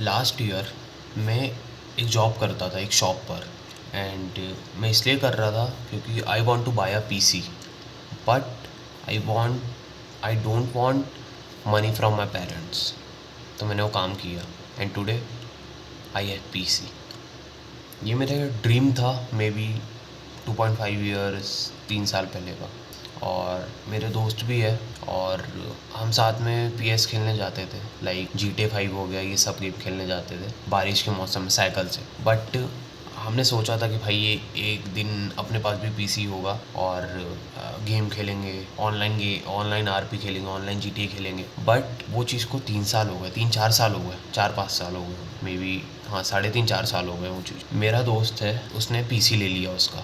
Last year मैं एक job करता था एक शॉप पर एंड मैं इसलिए कर रहा था क्योंकि I want to buy a PC but I don't want money from my parents. तो मैंने वो काम किया and today I have PC. ये मेरा ड्रीम था मे बी 2.5 ईयर्स 3 साल पहले का। और मेरे दोस्त भी है और हम साथ में पीएस खेलने जाते थे, लाइक GTA 5 हो गया, ये सब गेम खेलने जाते थे बारिश के मौसम में साइकिल से। बट हमने सोचा था कि भाई ये एक दिन अपने पास भी पीसी होगा और गेम खेलेंगे, ऑनलाइन आरपी खेलेंगे, ऑनलाइन GTA खेलेंगे। बट वो चीज़ को 3 साल हो गए, 3-4 साल हो गए, 4-5 साल हो गए मे बी, हाँ 3.5-4 साल हो गए वो चीज़। मेरा दोस्त है उसने पीसी ले लिया उसका,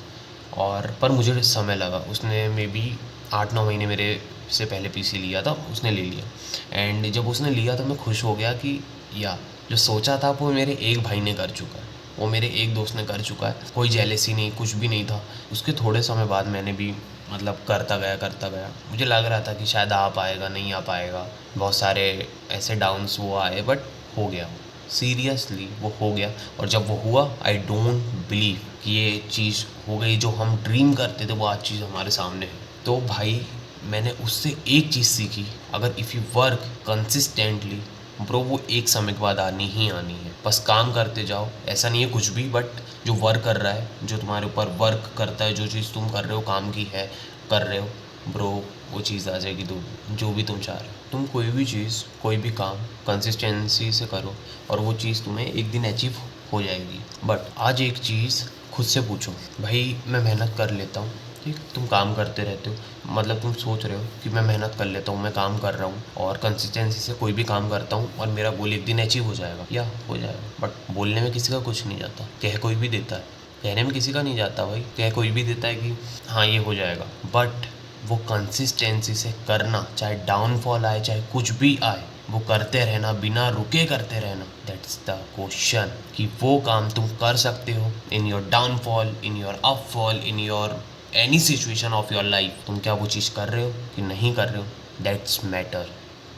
और पर मुझे समय लगा। उसने मे बी 8-9 महीने मेरे से पहले पीसी लिया था, उसने ले लिया। एंड जब उसने लिया तो मैं खुश हो गया कि या जो सोचा था वो मेरे एक भाई ने कर चुका है, वो मेरे एक दोस्त ने कर चुका है। कोई जेलेसी नहीं, कुछ भी नहीं था। उसके थोड़े समय बाद मैंने भी मतलब करता गया। मुझे लग रहा था कि शायद आ पाएगा, नहीं आ पाएगा, बहुत सारे ऐसे डाउन्स वो आए, बट हो गया। सीरियसली वो हो गया। और जब वो हुआ आई डोंट बिलीव कि ये चीज़ हो गई। जो हम ड्रीम करते थे वो आज चीज़ हमारे सामने है। तो भाई मैंने उससे एक चीज़ सीखी, अगर if you work consistently bro, वो एक समय के बाद आनी ही आनी है। बस काम करते जाओ, ऐसा नहीं है कुछ भी, बट जो वर्क कर रहा है, जो तुम्हारे ऊपर वर्क करता है, जो चीज़ तुम कर रहे हो काम की है, कर रहे हो ब्रो, वो चीज़ आ जाएगी। जो भी तुम चाह रहे हो, तुम कोई भी चीज़, कोई भी काम कंसिस्टेंसी से करो और वो चीज़ तुम्हें एक दिन अचीव हो जाएगी। बट आज एक चीज़ खुद से पूछो, भाई मैं मेहनत कर लेता हूँ, ठीक, तुम काम करते रहते हो, मतलब तुम सोच रहे हो कि मैं मेहनत कर लेता हूँ, मैं काम कर रहा हूँ और कंसिस्टेंसी से कोई भी काम करता हूँ और मेरा गोल एक दिन अचीव हो जाएगा, या हो जाएगा। बट बोलने में किसी का कुछ नहीं जाता, कह कोई भी देता है, कहने में किसी का नहीं जाता भाई, कह कोई भी देता है कि हाँ ये हो जाएगा। बट वो कंसिस्टेंसी से करना, चाहे डाउनफॉल आए, चाहे कुछ भी आए, वो करते रहना, बिना रुके करते रहना, दैट्स द क्वेश्चन। कि वो काम तुम कर सकते हो in your downfall, in your upfall, in your any situation of your life. तुम क्या वो चीज़ कर रहे हो कि नहीं कर रहे हो, दैट्स मैटर।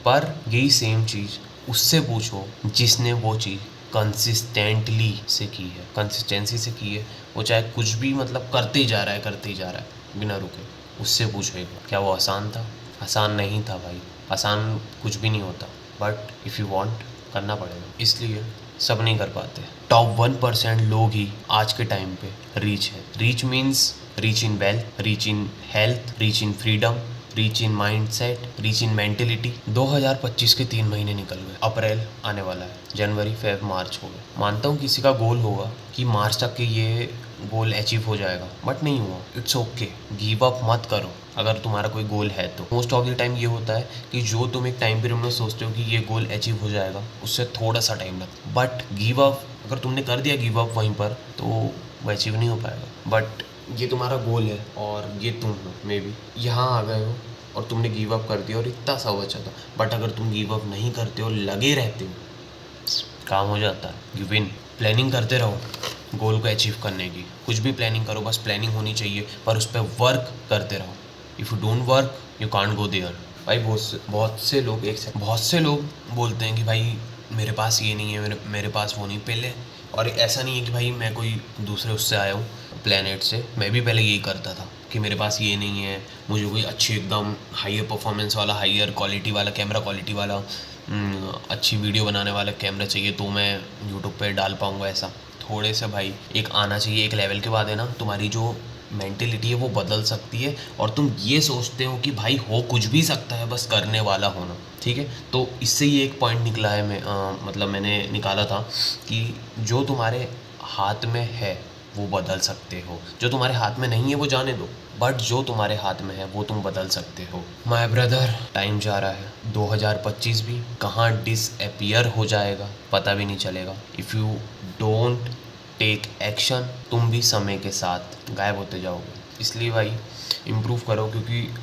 पर यही सेम चीज़ उससे पूछो जिसने वो चीज़ कंसिस्टेंटली से की है, कंसिस्टेंसी से की है। वो चाहे कुछ भी मतलब करते ही जा रहा है बिना रुके। उससे पूछो एक बार, क्या वो आसान था? आसान नहीं था भाई, आसान कुछ भी नहीं होता। बट इफ़ यू वांट, करना पड़ेगा। इसलिए सब नहीं कर पाते। टॉप 1% लोग ही आज के टाइम पे रीच है। Reach means reach in wealth, reach in health, reach in freedom, reach in mindset, reach in mentality. 2025 के 3 महीने निकल गए, अप्रैल आने वाला है, जनवरी फेब मार्च हो गए। मानता हूँ किसी का गोल होगा कि मार्च तक के ये गोल अचीव हो जाएगा, बट नहीं हुआ। इट्स ओके, गिव अप मत करो अगर तुम्हारा कोई गोल है तो। मोस्ट ऑफ द टाइम ये होता है कि जो तुम एक टाइम पीरियड में सोचते हो कि ये गोल अचीव हो जाएगा, उससे थोड़ा सा टाइम लगता है। बट गिव अप, अगर तुमने कर दिया गिव अप वहीं पर, तो वो अचीव नहीं हो पाएगा। बट ये तुम्हारा गोल है और ये तुम हो, मे बी यहाँ आ गए हो और तुमने गिव अप कर दिया और इतना सा बचा था। बट अगर तुम गिव अप नहीं करते हो, लगे रहते हो, काम हो जाता है। You win. प्लानिंग करते रहो गोल को अचीव करने की, कुछ भी प्लानिंग करो, बस प्लानिंग होनी चाहिए, पर उस पर वर्क करते रहो। If you don't work you can't go there. भाई बहुत से लोग बोलते हैं कि भाई मेरे पास ये नहीं है, मेरे पास वो नहीं पहले। और ऐसा नहीं है कि भाई मैं कोई दूसरे उससे आया हूँ प्लेनेट से, मैं भी पहले यही करता था कि मेरे पास ये नहीं है, मुझे कोई अच्छी एकदम हायर परफॉर्मेंस वाला, हायर क्वालिटी वाला, कैमरा क्वालिटी वाला, अच्छी वीडियो बनाने वाला कैमरा चाहिए तो मैं यूट्यूब पे डाल पाऊँगा। ऐसा थोड़े से भाई एक आना चाहिए, एक लेवल के बाद है ना तुम्हारी जो मेंटेलिटी है वो बदल सकती है और तुम ये सोचते हो कि भाई हो कुछ भी सकता है, बस करने वाला होना। ठीक है, तो इससे ये एक पॉइंट निकला है, मतलब मैंने निकाला था कि जो तुम्हारे हाथ में है वो बदल सकते हो, जो तुम्हारे हाथ में नहीं है वो जाने दो, बट जो तुम्हारे हाथ में है वो तुम बदल सकते हो। माय ब्रदर, टाइम जा रहा है, 2025 भी कहाँ डिसअपियर हो जाएगा पता भी नहीं चलेगा। If you don't take action, तुम भी समय के साथ गायब होते जाओगे। इसलिए भाई इम्प्रूव करो, क्योंकि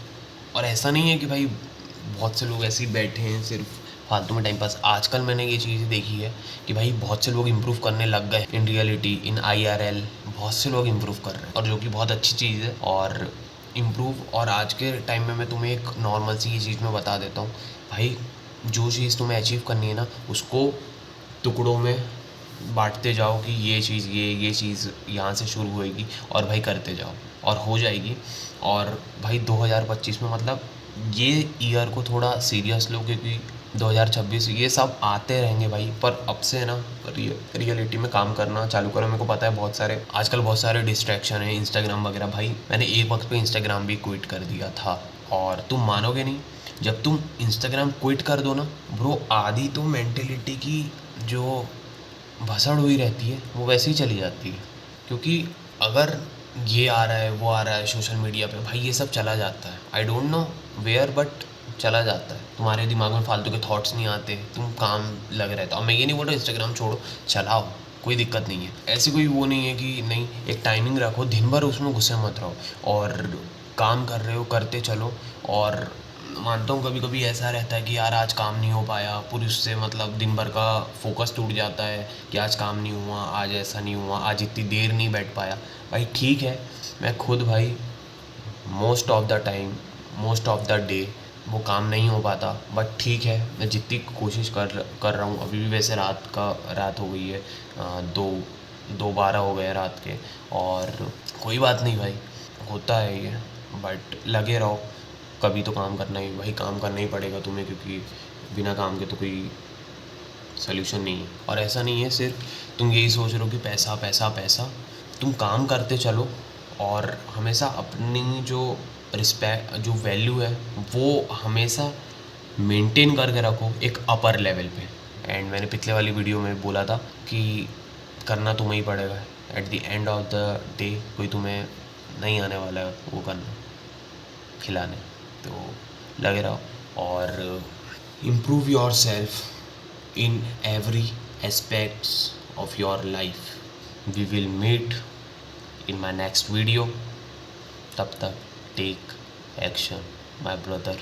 और ऐसा नहीं है कि भाई बहुत से लोग ऐसे ही बैठे हैं सिर्फ फालतू में टाइम पास। आजकल मैंने ये चीज़ देखी है कि भाई बहुत से लोग इम्प्रूव करने लग गए इन रियलिटी, इन IRL। बहुत से लोग इम्प्रूव कर रहे हैं और जो कि बहुत अच्छी चीज़ है। और इम्प्रूव, और आज के टाइम में मैं तुम्हें एक नॉर्मल सी ये चीज़ मैं बता देता हूँ भाई, जो चीज़ तुम्हें अचीव करनी है ना, उसको टुकड़ों में बांटते जाओ कि ये चीज़ ये चीज़ यहाँ से शुरू होएगी और भाई करते जाओ और हो जाएगी। और भाई 2025 में मतलब ये ईयर को थोड़ा सीरियस लो, क्योंकि 2026 ये सब आते रहेंगे भाई। पर अब से ना रियलिटी में काम करना चालू करो। मेरे को पता है बहुत सारे आजकल बहुत सारे डिस्ट्रैक्शन है, इंस्टाग्राम वगैरह। भाई मैंने एक वक्त पे इंस्टाग्राम भी क्विट कर दिया था, और तुम मानोगे नहीं, जब तुम इंस्टाग्राम क्विट कर दो ना ब्रो, आधी तो मेंटेलिटी की जो भसड़ हुई रहती है वो वैसे ही चली जाती है। क्योंकि अगर ये आ रहा है वो आ रहा है सोशल मीडिया पे, भाई ये सब चला जाता है। I don't know where, but चला जाता है। तुम्हारे दिमाग में फालतू के थॉट्स नहीं आते, तुम काम लग रहता हो। अब मैं ये नहीं बोल रहा इंस्टाग्राम छोड़ो, चलाओ, कोई दिक्कत नहीं है। ऐसी कोई वो नहीं है कि नहीं, एक टाइमिंग रखो, दिन भर उसमें घुसे मत रहो, और काम कर रहे हो करते चलो। और मानता हूँ कभी कभी ऐसा रहता है कि यार आज काम नहीं हो पाया, पूरी उससे मतलब दिन भर का फोकस टूट जाता है कि आज काम नहीं हुआ, आज ऐसा नहीं हुआ, आज इतनी देर नहीं बैठ पाया। भाई ठीक है, मैं खुद भाई most of the time, most of the day वो काम नहीं हो पाता, बट ठीक है, मैं जितनी कोशिश कर रहा हूँ। अभी भी वैसे रात हो गई है, 2:12 हो गए रात के, और कोई बात नहीं भाई, होता है ये। बट लगे रहो, कभी तो काम करना ही भाई, काम करना ही पड़ेगा तुम्हें, क्योंकि बिना काम के तो कोई सल्यूशन नहीं है। और ऐसा नहीं है सिर्फ तुम यही सोच रहे हो कि पैसा पैसा पैसा, तुम काम करते चलो, और हमेशा अपनी जो रिस्पेक्ट, जो वैल्यू है वो हमेशा मेंटेन करके रखो एक अपर लेवल पे। एंड मैंने पिछले वाली वीडियो में बोला था कि करना तुम्हें ही पड़ेगा, at the end of the day कोई तुम्हें नहीं आने वाला है वो करना, खिलाने। तो लगे रहो और improve yourself in every aspects of your life. We will meet in my next video. तब तक take action, my brother.